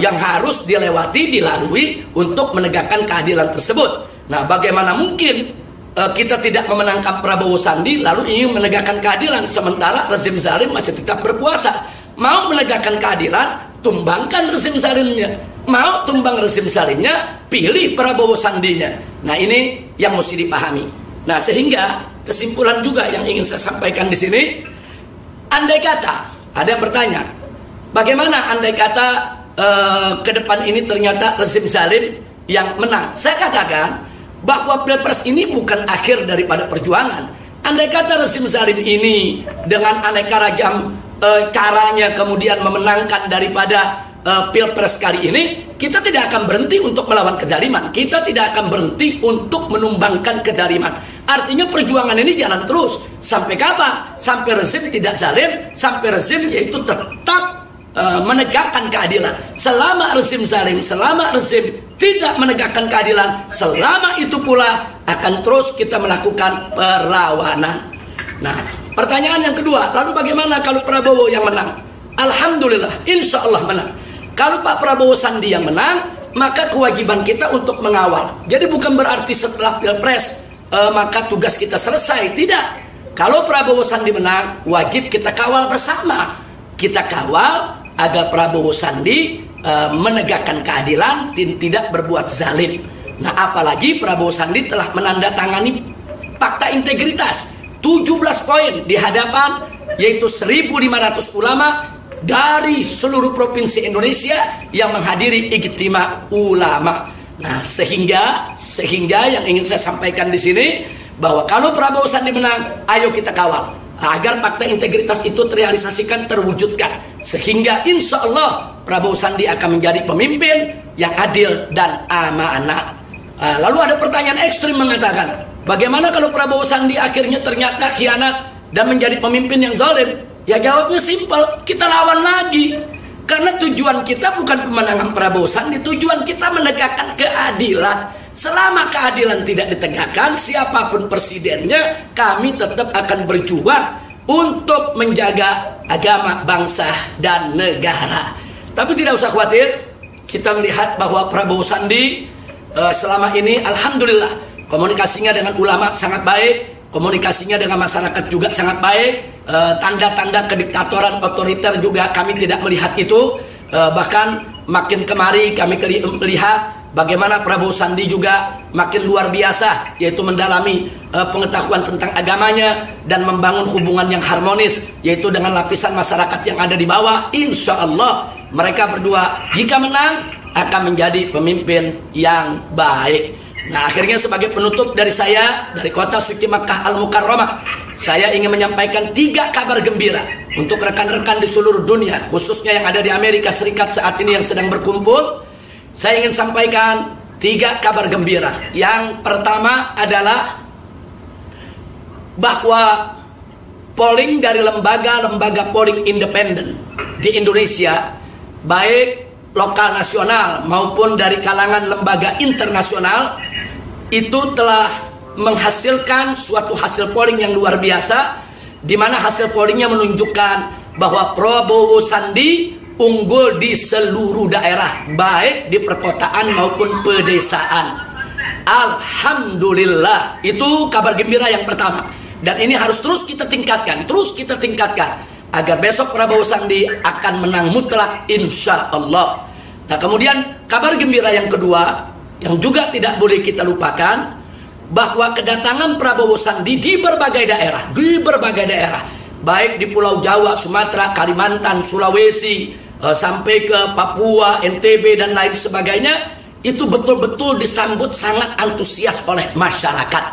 yang harus dilalui untuk menegakkan keadilan tersebut. Nah, bagaimana mungkin kita tidak memenangkan Prabowo Sandi lalu ingin menegakkan keadilan sementara rezim zalim masih tetap berkuasa? Mau menegakkan keadilan, tumbangkan rezim zalimnya. Mau tumbang rezim zalimnya, pilih Prabowo Sandinya. Nah, ini yang mesti dipahami. Nah, sehingga kesimpulan juga yang ingin saya sampaikan di sini, andai kata ada yang bertanya, bagaimana andai kata ke depan ini ternyata rezim zalim yang menang? Saya katakan bahwa Pilpres ini bukan akhir daripada perjuangan. Andai kata rezim zalim ini dengan aneka ragam caranya kemudian memenangkan daripada Pilpres kali ini, kita tidak akan berhenti untuk melawan kezaliman. Kita tidak akan berhenti untuk menumbangkan kezaliman. Artinya perjuangan ini jalan terus. Sampai kapan? Sampai rezim tidak zalim, sampai rezim yaitu tetap menegakkan keadilan. Selama rezim zalim, selama rezim tidak menegakkan keadilan, selama itu pula akan terus kita melakukan perlawanan. Nah, pertanyaan yang kedua, lalu bagaimana kalau Prabowo yang menang? Alhamdulillah, insya Allah menang. Kalau Pak Prabowo Sandi yang menang, maka kewajiban kita untuk mengawal. Jadi bukan berarti setelah Pilpres maka tugas kita selesai. Tidak. Kalau Prabowo Sandi menang, wajib kita kawal bersama. Kita kawal agar Prabowo Sandi menegakkan keadilan, tidak berbuat zalim. Nah, apalagi Prabowo Sandi telah menandatangani fakta integritas 17 poin di hadapan yaitu 1.500 ulama dari seluruh provinsi Indonesia yang menghadiri ijtima ulama. Nah, sehingga yang ingin saya sampaikan di sini bahwa kalau Prabowo Sandi menang, ayo kita kawal agar fakta integritas itu terrealisasikan, terwujudkan, sehingga insya Allah Prabowo Sandi akan menjadi pemimpin yang adil dan amanah. Lalu ada pertanyaan ekstrim mengatakan, bagaimana kalau Prabowo Sandi akhirnya ternyata khianat dan menjadi pemimpin yang zalim? Ya jawabnya simpel, kita lawan lagi. Karena tujuan kita bukan pemenangan Prabowo Sandi, tujuan kita menegakkan keadilan. Selama keadilan tidak ditegakkan, siapapun presidennya, kami tetap akan berjuang untuk menjaga agama, bangsa, dan negara. Tapi tidak usah khawatir, kita melihat bahwa Prabowo Sandi selama ini alhamdulillah komunikasinya dengan ulama sangat baik, komunikasinya dengan masyarakat juga sangat baik. Tanda-tanda kediktatoran otoriter juga kami tidak melihat itu. Bahkan makin kemari kami melihat bagaimana Prabowo Sandi juga makin luar biasa, yaitu mendalami pengetahuan tentang agamanya dan membangun hubungan yang harmonis, yaitu dengan lapisan masyarakat yang ada di bawah. Insya Allah mereka berdua jika menang akan menjadi pemimpin yang baik. Nah, akhirnya sebagai penutup dari saya, dari kota suci Makkah Al-Mukarramah, saya ingin menyampaikan 3 kabar gembira untuk rekan-rekan di seluruh dunia, khususnya yang ada di Amerika Serikat saat ini yang sedang berkumpul. Saya ingin sampaikan 3 kabar gembira. Yang pertama adalah bahwa polling dari lembaga-lembaga polling independen di Indonesia, baik lokal nasional maupun dari kalangan lembaga internasional, itu telah menghasilkan suatu hasil polling yang luar biasa, di mana hasil pollingnya menunjukkan bahwa Prabowo Sandi unggul di seluruh daerah, baik di perkotaan maupun pedesaan. Alhamdulillah, itu kabar gembira yang pertama. Dan ini harus terus kita tingkatkan, agar besok Prabowo Sandi akan menang mutlak insya Allah. Nah, kemudian kabar gembira yang kedua yang juga tidak boleh kita lupakan, bahwa kedatangan Prabowo Sandi di berbagai daerah, baik di Pulau Jawa, Sumatera, Kalimantan, Sulawesi, sampai ke Papua, NTB dan lain sebagainya, itu betul-betul disambut sangat antusias oleh masyarakat.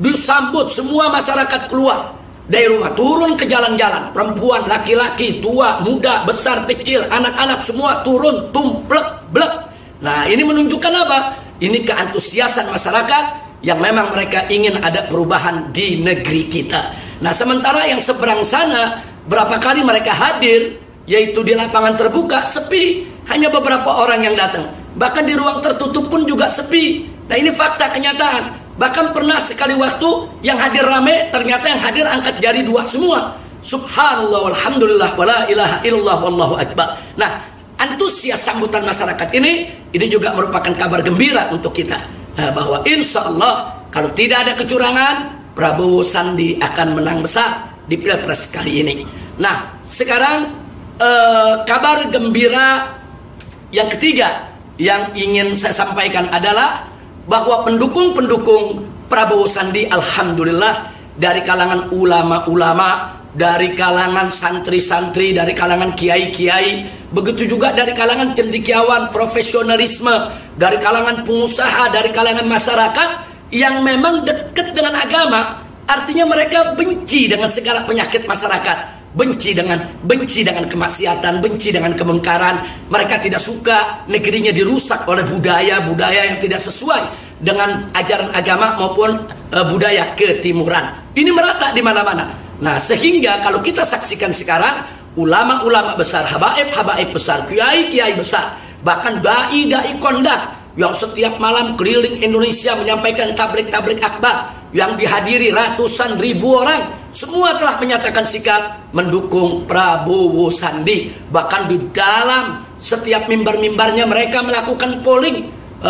Disambut, semua masyarakat keluar dari rumah, turun ke jalan-jalan, perempuan, laki-laki, tua, muda, besar, kecil, anak-anak semua turun, tumplek, blek. Nah, ini menunjukkan apa? Ini keantusiasan masyarakat yang memang mereka ingin ada perubahan di negeri kita. Nah, sementara yang seberang sana berapa kali mereka hadir, yaitu di lapangan terbuka, sepi, hanya beberapa orang yang datang. Bahkan di ruang tertutup pun juga sepi. Nah, ini fakta kenyataan. Bahkan pernah sekali waktu yang hadir rame, ternyata yang hadir angkat jari 2 semua. Subhanallah, walhamdulillah, wala ilaha illallah, wallahu akbar. Nah, antusias sambutan masyarakat ini juga merupakan kabar gembira untuk kita, bahwa insya Allah kalau tidak ada kecurangan, Prabowo Sandi akan menang besar di Pilpres kali ini. Nah, sekarang kabar gembira yang ketiga yang ingin saya sampaikan adalah bahwa pendukung-pendukung Prabowo Sandi alhamdulillah dari kalangan ulama-ulama, dari kalangan santri-santri, dari kalangan kiai-kiai, begitu juga dari kalangan cendekiawan, profesionalisme, dari kalangan pengusaha, dari kalangan masyarakat yang memang dekat dengan agama. Artinya mereka benci dengan segala penyakit masyarakat, benci dengan kemaksiatan, benci dengan kemungkaran. Mereka tidak suka negerinya dirusak oleh budaya-budaya yang tidak sesuai dengan ajaran agama maupun budaya ketimuran. Ini merata di mana-mana. Nah, sehingga kalau kita saksikan sekarang, ulama-ulama besar, habaib-habaib besar, kiai-kiai besar, bahkan dai-dai kondang yang setiap malam keliling Indonesia menyampaikan tablik-tablik akbar yang dihadiri ratusan ribu orang, semua telah menyatakan sikap mendukung Prabowo Sandi. Bahkan di dalam setiap mimbar-mimbarnya mereka melakukan polling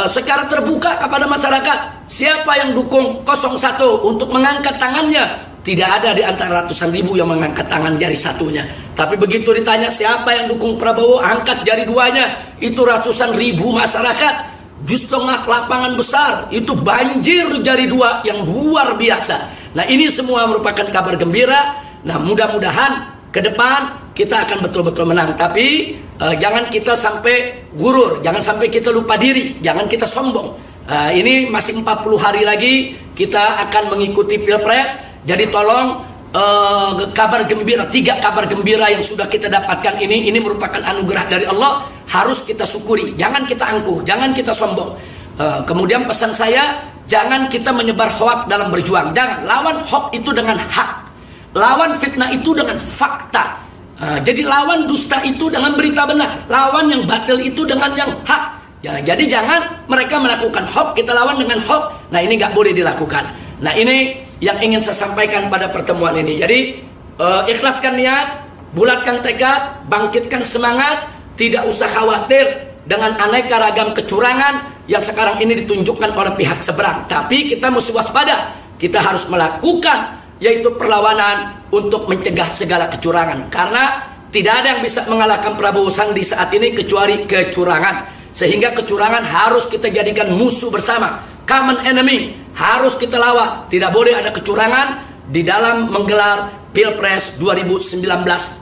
secara terbuka kepada masyarakat. Siapa yang dukung 01 untuk mengangkat tangannya? Tidak ada di antara ratusan ribu yang mengangkat tangan jari satunya. Tapi begitu ditanya siapa yang dukung Prabowo, angkat jari duanya. Itu ratusan ribu masyarakat. Di setengah lapangan besar itu banjir jari dua yang luar biasa. Nah, ini semua merupakan kabar gembira. Nah, mudah-mudahan ke depan kita akan betul-betul menang. Tapi jangan kita sampai gurur, jangan sampai kita lupa diri, jangan kita sombong. Ini masih 40 hari lagi kita akan mengikuti Pilpres. Jadi tolong kabar gembira, 3 kabar gembira yang sudah kita dapatkan ini merupakan anugerah dari Allah, harus kita syukuri. Jangan kita angkuh, jangan kita sombong. Kemudian pesan saya, jangan kita menyebar hoak dalam berjuang. Jangan, lawan hoak itu dengan hak, lawan fitnah itu dengan fakta. Jadi lawan dusta itu dengan berita benar, lawan yang batil itu dengan yang hak. Ya, jadi jangan mereka melakukan hoak, kita lawan dengan hoak. Nah, ini nggak boleh dilakukan. Nah, ini yang ingin saya sampaikan pada pertemuan ini. Jadi ikhlaskan niat, bulatkan tekad, bangkitkan semangat, tidak usah khawatir dengan aneka ragam kecurangan yang sekarang ini ditunjukkan oleh pihak seberang. Tapi kita mesti waspada, kita harus melakukan yaitu perlawanan untuk mencegah segala kecurangan. Karena tidak ada yang bisa mengalahkan Prabowo Sandi saat ini kecuali kecurangan. Sehingga kecurangan harus kita jadikan musuh bersama, common enemy, harus kita lawan. Tidak boleh ada kecurangan di dalam menggelar Pilpres 2019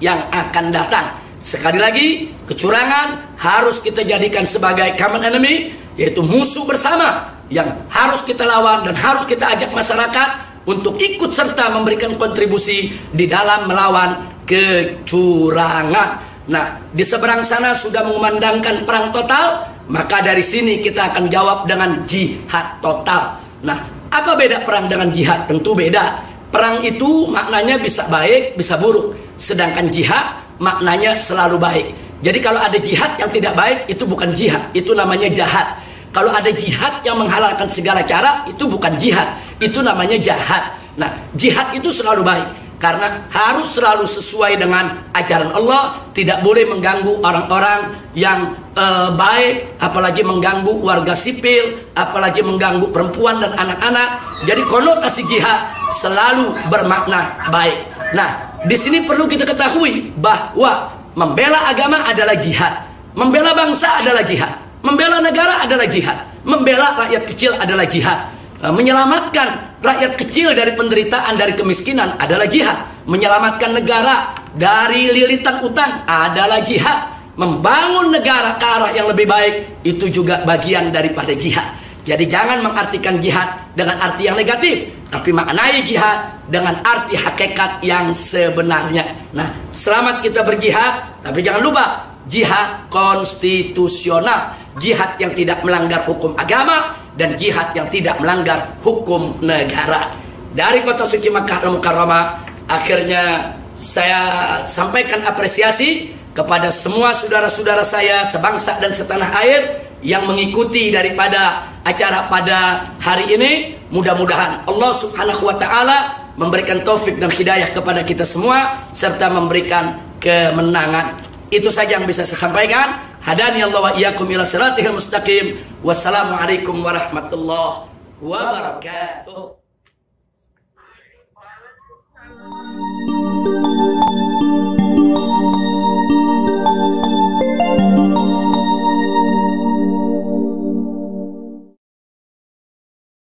yang akan datang. Sekali lagi, kecurangan harus kita jadikan sebagai common enemy, yaitu musuh bersama yang harus kita lawan dan harus kita ajak masyarakat untuk ikut serta memberikan kontribusi di dalam melawan kecurangan. Nah, di seberang sana sudah mengumandangkan perang total, maka dari sini kita akan jawab dengan jihad total. Nah, apa beda perang dengan jihad? Tentu beda. Perang itu maknanya bisa baik, bisa buruk. Sedangkan jihad maknanya selalu baik. Jadi kalau ada jihad yang tidak baik, itu bukan jihad, itu namanya jahat. Kalau ada jihad yang menghalalkan segala cara, itu bukan jihad, itu namanya jahat. Nah, jihad itu selalu baik. Karena harus selalu sesuai dengan ajaran Allah, tidak boleh mengganggu orang-orang yang baik, apalagi mengganggu warga sipil, apalagi mengganggu perempuan dan anak-anak. Jadi konotasi jihad selalu bermakna baik. Nah, di sini perlu kita ketahui bahwa membela agama adalah jihad, membela bangsa adalah jihad, membela negara adalah jihad, membela rakyat kecil adalah jihad. Menyelamatkan rakyat kecil dari penderitaan, dari kemiskinan adalah jihad. Menyelamatkan negara dari lilitan utang adalah jihad. Membangun negara ke arah yang lebih baik itu juga bagian daripada jihad. Jadi jangan mengartikan jihad dengan arti yang negatif, tapi maknai jihad dengan arti hakikat yang sebenarnya. Nah, selamat kita berjihad, tapi jangan lupa jihad konstitusional, jihad yang tidak melanggar hukum agama, dan jihad yang tidak melanggar hukum negara. Dari kota suci Makkah Al-Mukarramah, akhirnya saya sampaikan apresiasi kepada semua saudara-saudara saya sebangsa dan setanah air yang mengikuti daripada acara pada hari ini. Mudah-mudahan Allah Subhanahu wa taala memberikan taufik dan hidayah kepada kita semua serta memberikan kemenangan. Itu saja yang bisa saya sampaikan. Hadani Allah wa iyyakum ila siratal mustaqim. Wassalamualaikum warahmatullahi wabarakatuh.